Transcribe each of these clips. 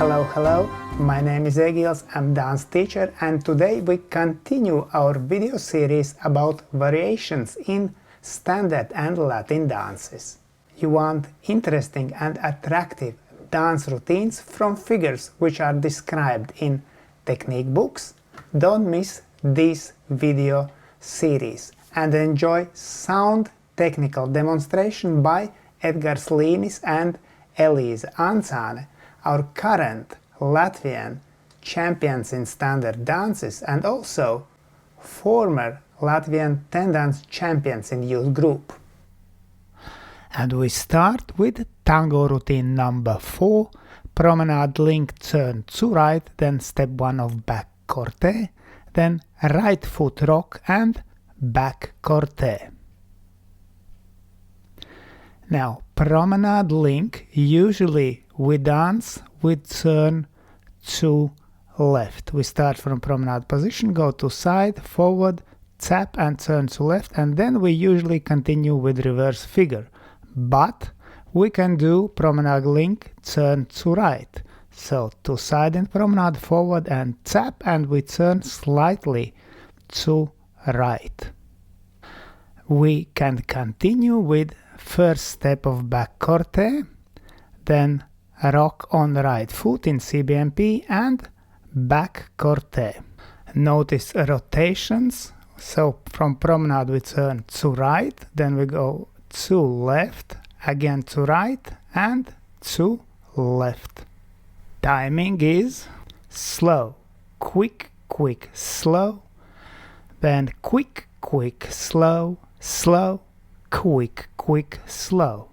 Hello, my name is Egils, I'm dance teacher, and today we continue our video series about variations in standard and Latin dances. You want interesting and attractive dance routines from figures which are described in technique books? Don't miss this video series and enjoy sound technical demonstration by Edgars Linis and Eliza Ancane, our current Latvian champions in standard dances and also former Latvian 10 dance champions in youth group. And we start with Tango routine number 4, Promenade Link turn to right, then step 1 of back Corte, then right foot rock and back Corte. Now, Promenade Link, usually we dance with turn to left. We start from promenade position, go to side, forward, tap and turn to left, and then we usually continue with reverse figure. But we can do Promenade Link turn to right. So to side in promenade, forward and tap, and we turn slightly to right. We can continue with first step of back Corte, then rock on the right foot in CBMP and back Corte. Notice rotations, so from promenade we turn to right, then we go to left, again to right and to left. Timing is slow, quick, quick, slow, then quick, quick, slow, slow, quick, quick, slow.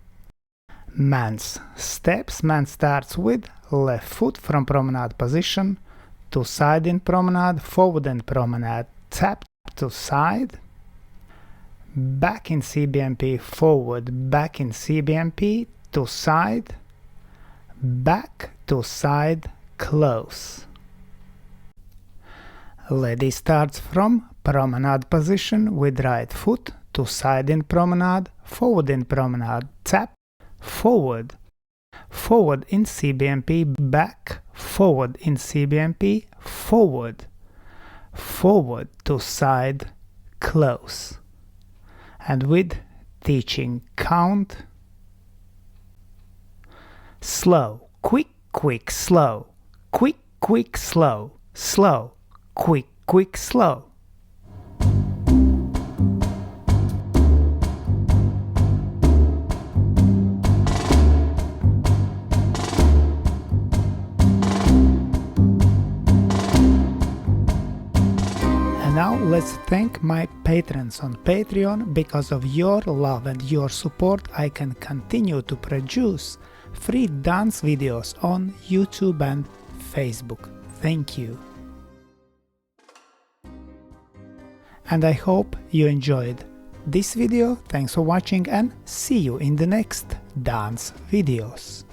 Man's steps. Man starts with left foot from promenade position, to side in promenade, forward in promenade, tap to side, back in CBMP, forward, back in CBMP, to side, back to side, close. Lady starts from promenade position with right foot, to side in promenade, forward in promenade, tap, forward, forward in CBMP, back, forward in CBMP, forward, forward to side, close. And with teaching count, slow, quick, quick, slow, quick, quick, slow, slow, quick, quick, slow. Now let's thank my patrons on Patreon. Because of your love and your support, I can continue to produce free dance videos on YouTube and Facebook. Thank you. And I hope you enjoyed this video. Thanks for watching and see you in the next dance videos.